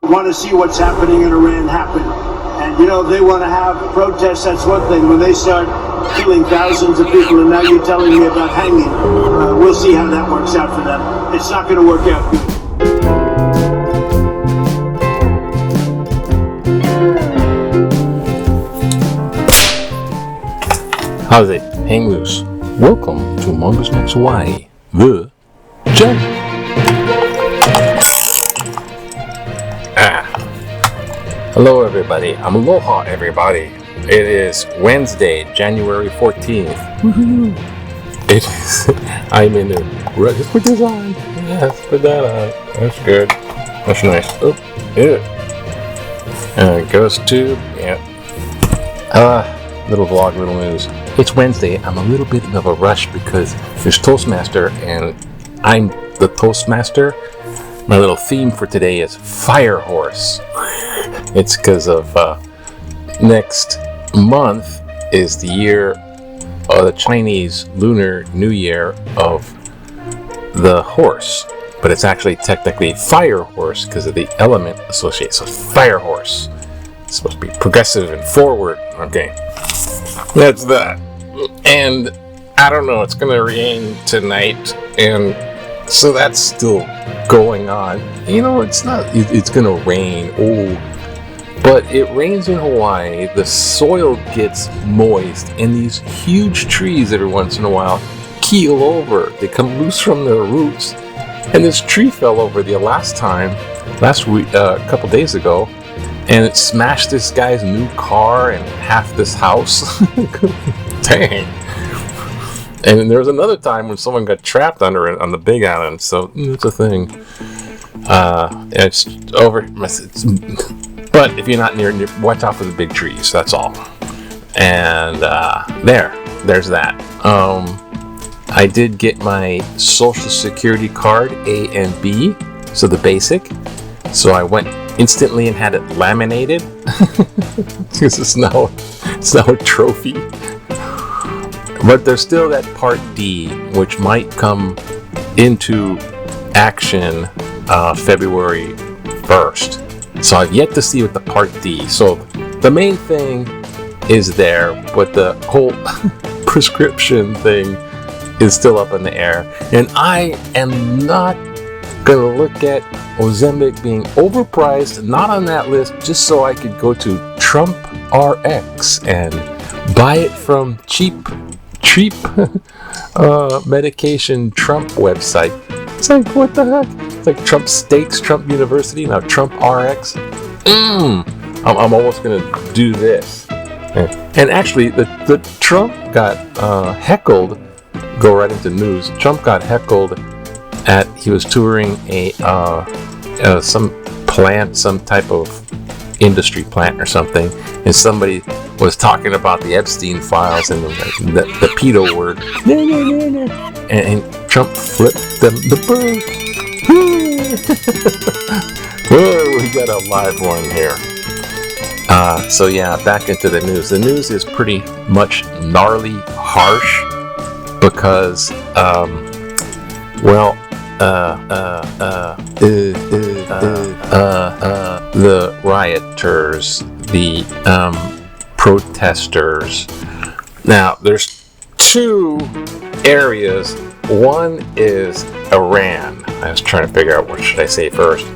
Want to see what's happening in Iran happen. And, they want to have protests, that's one thing. When they start killing thousands of people, and now you're telling me about hanging, we'll see how that works out for them. It's not going to work out good. How's it? Hang loose. Welcome to Mongoose Next Hawaii, the channel. Hello everybody. Aloha everybody. It is Wednesday, January 14th. Woohoo! It is. I'm in the. Just put this on. Yes, put that on. That's good. That's nice. Oh, yeah. It goes to little vlog, little news. It's Wednesday. I'm a little bit of a rush because there's Toastmaster and I'm the Toastmaster. My little theme for today is Fire Horse. It's because of next month is the year of the Chinese Lunar New Year of the horse, but it's actually technically Fire Horse because of the element associated. So Fire Horse. It's supposed to be progressive and forward. Okay, that's that. And I don't know. It's gonna rain tonight, and so that's still going on. It's not. It's gonna rain. Oh. But it rains in Hawaii, the soil gets moist, and these huge trees every once in a while keel over. They come loose from their roots, and this tree fell over last week, a couple days ago, and it smashed this guy's new car and half this house. Dang. And there was another time when someone got trapped under it on the Big Island, so it's a thing. It's over. But if you're not near, watch out for the big trees. That's all. And there's that. I did get my Social Security card, A and B, so the basic. So I went instantly and had it laminated because it's now a trophy. But there's still that Part D, which might come into action February 1st. So I've yet to see what the Part D. So the main thing is there, but the whole prescription thing is still up in the air. And I am not going to look at Ozempic being overpriced, not on that list, just so I could go to Trump RX and buy it from cheap medication Trump website. It's like, what the heck? It's like Trump Steaks, Trump University, now Trump RX. I'm almost going to do this. And actually, the Trump got heckled. Go right into news. Trump got heckled he was touring some plant, some type of industry plant or something, and somebody was talking about the Epstein Files and the pedo word. And Trump flipped them the bird. Whoa, we got a live one here. So yeah, back into the news. The news is pretty much gnarly, harsh, because the rioters, the protesters. Now, there's two areas. One is Iran. I was trying to figure out what should I say first.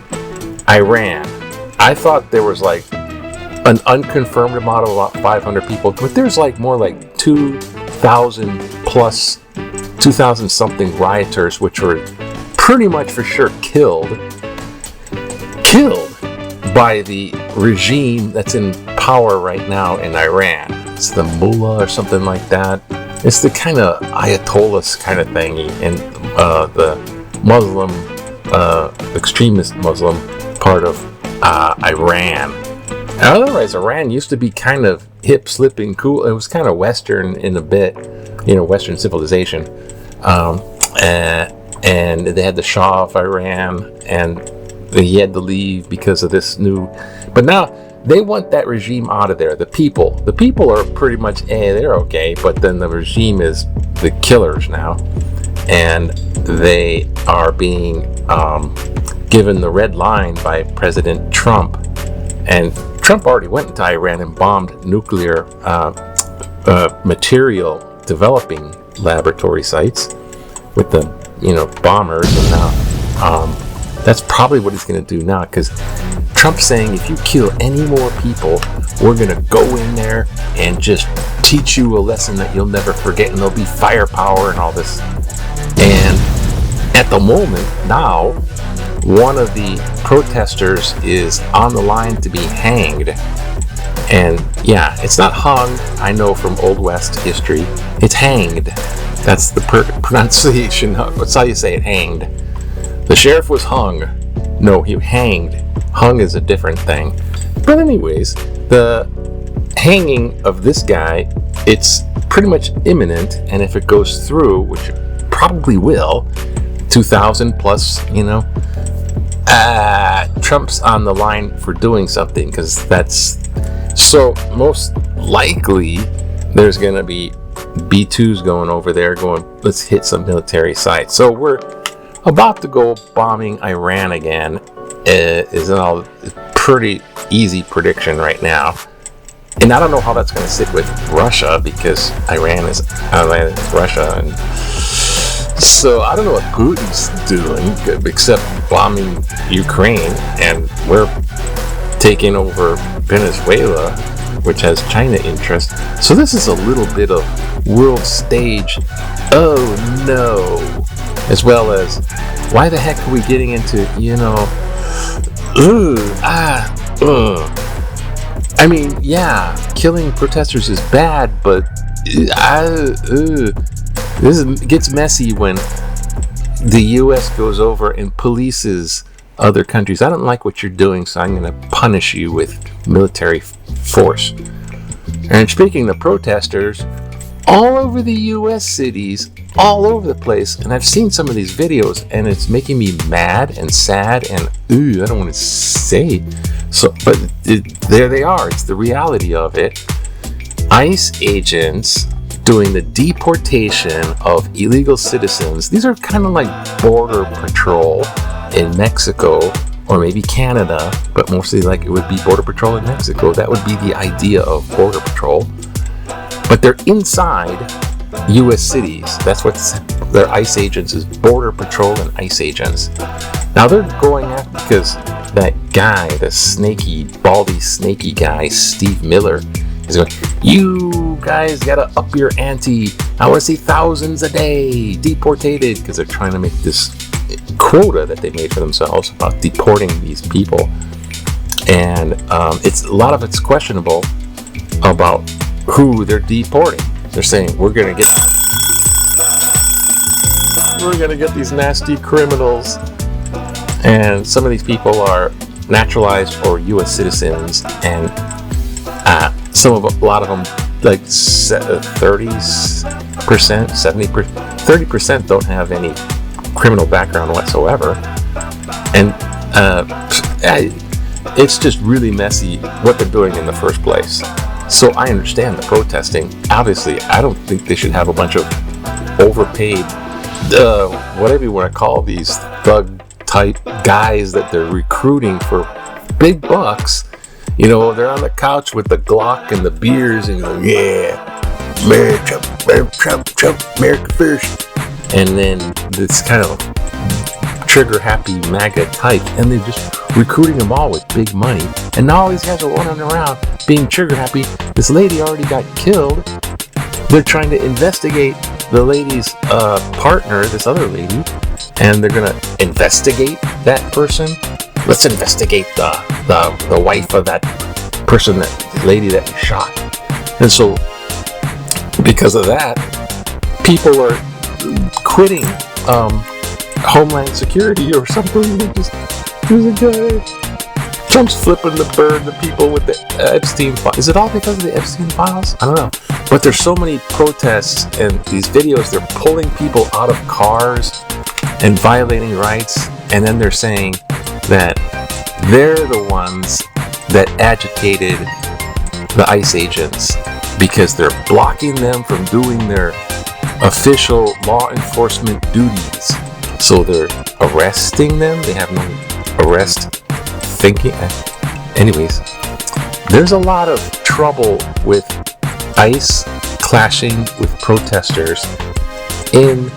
Iran. I thought there was like an unconfirmed amount of about 500 people, but there's like more like 2,000 plus, 2,000 something rioters, which were pretty much for sure killed by the regime that's in power right now in Iran. It's the mullah or something like that. It's the kind of Ayatollahs kind of thingy, and the Muslim, extremist Muslim part of Iran. And otherwise, Iran used to be kind of hip, slipping, cool. It was kind of Western in a bit, Western civilization. And they had the Shah of Iran, and he had to leave because of this new. But now they want that regime out of there. The people are pretty much, they're okay, but then the regime is the killers now. and they are being given the red line by President Trump. And Trump already went into Iran and bombed nuclear material developing laboratory sites with the bombers, and now that's probably what he's going to do now, because Trump's saying if you kill any more people, we're going to go in there and just teach you a lesson that you'll never forget, and there'll be firepower and all this. And at the moment now, one of the protesters is on the line to be hanged. And yeah, it's not hung, I know from Old West history, it's hanged. That's the pronunciation. That's how you say it, hanged. The sheriff was hung. No, he hanged. Hung is a different thing. But anyways, the hanging of this guy, it's pretty much imminent, and if it goes through, which it probably will, 2,000 plus, Trump's on the line for doing something, because that's so most likely there's going to be B-2s going over there going, let's hit some military sites. So we're about to go bombing Iran again. Is a pretty easy prediction right now. And I don't know how that's going to sit with Russia, because Iran is Russia, and so I don't know what Putin's doing except bombing Ukraine, and we're taking over Venezuela, which has China interest. So this is a little bit of world stage, oh no, as well as why the heck are we getting into, I mean, yeah, killing protesters is bad, but this gets messy when the U.S. goes over and polices other countries. I don't like what you're doing, so I'm going to punish you with military force. And speaking of protesters, all over the U.S. cities, all over the place, and I've seen some of these videos, and it's making me mad and sad, and I don't want to say. So, but there they are. It's the reality of it. ICE agents doing the deportation of illegal citizens. These are kind of like border patrol in Mexico, or maybe Canada, but mostly like it would be border patrol in Mexico. That would be the idea of border patrol. But they're inside U.S. cities. That's what their ICE agents is, border patrol and ICE agents. Now they're going after, because that guy, the baldy snaky guy, Steve Miller, is going, you guys gotta up your ante. I want to see thousands a day deported, because they're trying to make this quota that they made for themselves about deporting these people. And it's a lot of it's questionable about who they're deporting. They're saying we're gonna get these nasty criminals, and some of these people are naturalized or U.S. citizens, and a lot of them, like 30%, 30% don't have any criminal background whatsoever, and it's just really messy what they're doing in the first place. So I understand the protesting. Obviously, I don't think they should have a bunch of overpaid, whatever you want to call these thug type guys that they're recruiting for big bucks. They're on the couch with the Glock and the beers and go, yeah, America, Trump, America first. And then this kind of trigger happy MAGA type, and they're just recruiting them all with big money. And now all these guys are running around being trigger happy. This lady already got killed. They're trying to investigate the lady's partner, this other lady, and they're gonna investigate that person. Let's investigate the wife of that person, that lady that was shot. And so because of that, people are quitting Homeland Security or something. There's a guy. Trump's flipping the bird, the people with the Epstein Files. Is it all because of the Epstein Files? I don't know. But there's so many protests and these videos, they're pulling people out of cars and violating rights. And then they're saying that they're the ones that agitated the ICE agents because they're blocking them from doing their official law enforcement duties. So they're arresting them. They have no arrest thinking. Anyways, there's a lot of trouble with ICE clashing with protesters in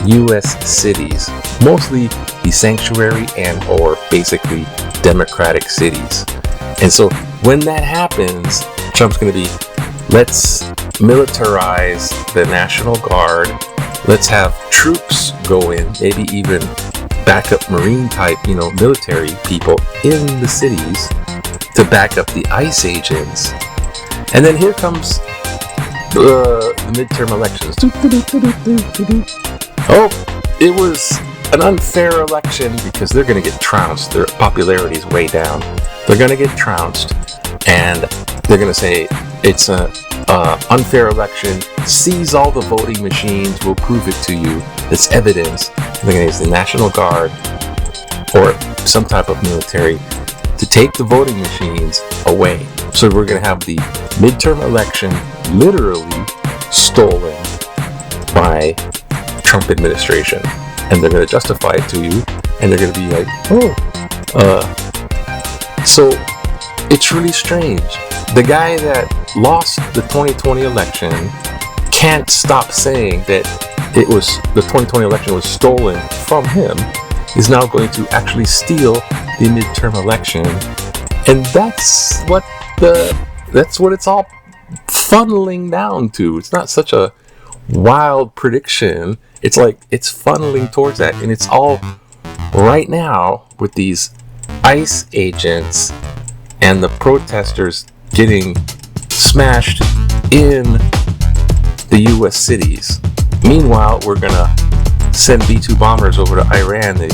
U.S. cities, mostly the sanctuary and or basically democratic cities. And so when that happens, Trump's going to be, let's militarize the National Guard, let's have troops go in, maybe even backup Marine type, military people in the cities to back up the ICE agents. And then here comes the midterm elections. Oh, it was an unfair election because they're going to get trounced. Their popularity is way down. They're going to get trounced, and they're going to say it's an unfair election. Seize all the voting machines. We'll prove it to you. It's evidence. They're going to use the National Guard or some type of military to take the voting machines away. So we're going to have the midterm election literally stolen by Trump administration, and they're going to justify it to you, and they're going to be like, so it's really strange. The guy that lost the 2020 election can't stop saying that the 2020 election was stolen from him. He's now going to actually steal the midterm election, and that's what it's all funneling down to. It's not such a wild prediction. It's like it's funneling towards that, and it's all right now with these ICE agents and the protesters getting smashed in the U.S. cities. Meanwhile, we're gonna send B-2 bombers over to Iran to,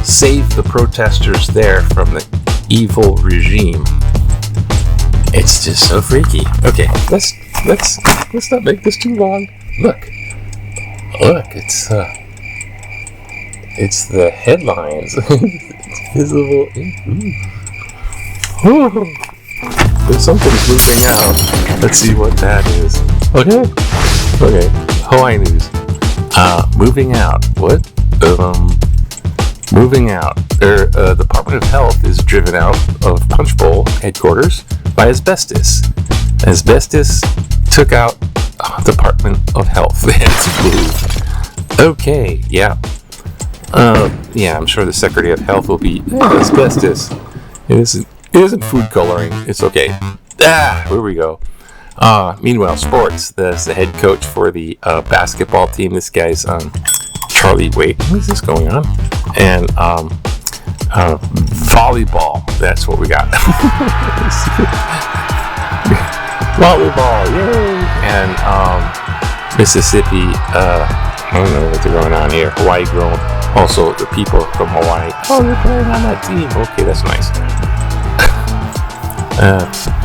save the protesters there from the evil regime. It's just so freaky. Okay, let's not make this too long. Look, it's the headlines. It's visible. There's something moving out. Let's see what that is. Okay. Hawaii news. Moving out. What? Moving out. Department of Health is driven out of Punchbowl headquarters by asbestos. Asbestos took out Department of Health. It's blue. Okay, yeah. I'm sure the Secretary of Health will be asbestos. It isn't food coloring. It's okay. Here we go. Meanwhile, sports. That's the head coach for the basketball team. This guy's Charlie. Wait, what is this going on? And volleyball. That's what we got. Volleyball, yay! And Mississippi. I don't know what's going on here. Hawaii grown. Also, the people from Hawaii. Oh, you're playing on that team. Okay, that's nice.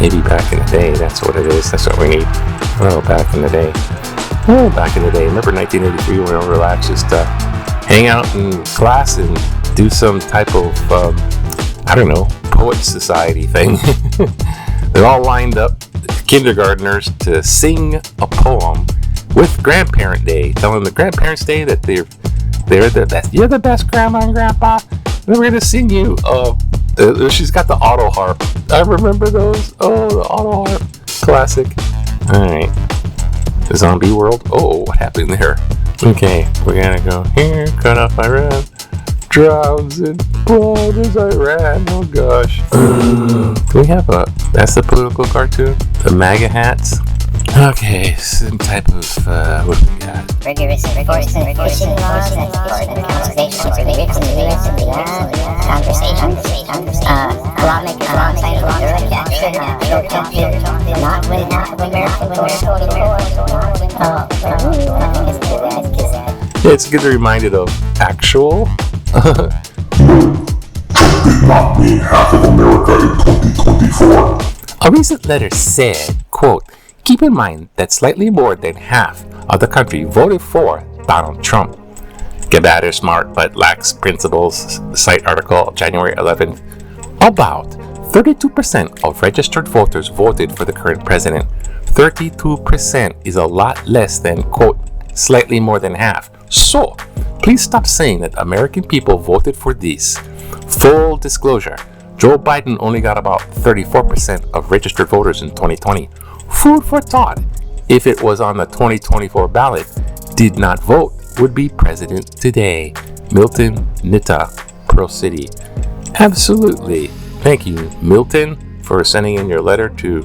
Maybe back in the day, that's what it is. That's what we need. Oh, back in the day. Remember 1983 when we were relaxed, just hang out in class and do some type of, poet society thing. They're all lined up, kindergartners, to sing a poem with Grandparent Day, telling the Grandparents Day that they're the best. You're the best, Grandma and Grandpa. And we're going to sing you. She's got the auto harp. I remember those. Oh, the auto harp. Classic. Alright. The zombie world. Oh, what happened there? Okay, we're gonna go here. Cut off Iran. Drowns in blood as I ran. Oh gosh. Do we have that's the political cartoon? The MAGA hats? Okay, some type of, what do we got? Rigorous enforcement, fishing laws, and conservation of lyrics in the U.S. and beyond, conversations, lawmakers alongside of direct action, not when American Yeah, it's good to be reminded of actual. Did not mean half of America in 2024. A recent letter said, quote, keep in mind that slightly more than half of the country voted for Donald Trump. Get better smart but lacks principles. Site article, January 11th. About 32% of registered voters voted for the current president. 32% is a lot less than, quote, slightly more than half. So, please stop saying that American people voted for this. Full disclosure, Joe Biden only got about 34% of registered voters in 2020. Food for thought. If it was on the 2024 ballot, did not vote, would be president today. Milton Nita, Pearl City. Absolutely. Thank you, Milton, for sending in your letter to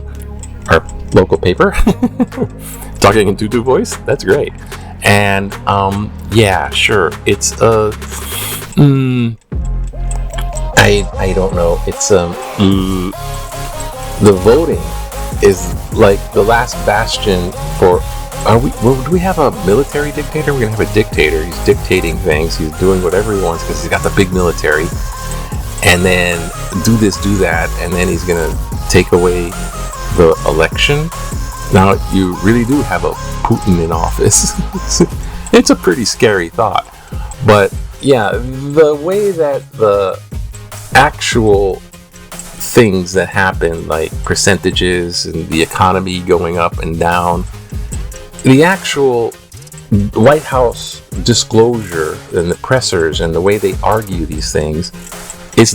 our local paper. Talking in tutu voice. That's great. And yeah, sure. It's I don't know. It's the voting is like the last bastion for. Do we have a military dictator? We're gonna have a dictator. He's dictating things. He's doing whatever he wants because he's got the big military. And then do this, do that, and then he's gonna take away the election. Now you really do have a Putin in office. It's a pretty scary thought. But yeah, the way that the actual things that happen, like percentages and the economy going up and down, the actual White House disclosure and the pressers and the way they argue these things it's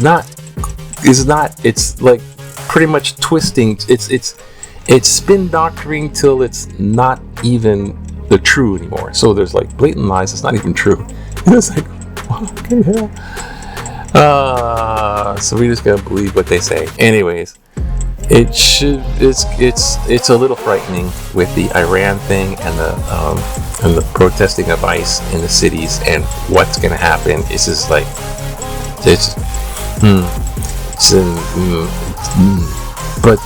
like pretty much twisting. It's spin doctoring till it's not even the true anymore. So there's like blatant lies. It's not even true. And it's like, what the hell? So we just gotta believe what they say. Anyways, it's a little frightening with the Iran thing and the protesting of ICE in the cities and what's gonna happen. It's just like but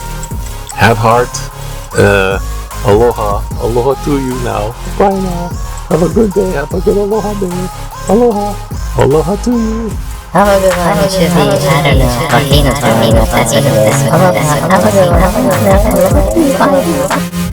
have heart. Aloha to you now. Bye now. Have a good day. Have a good aloha day. Aloha to you. Have a good one. It should be, I don't know, Latino time. That's what it is. Have a good one.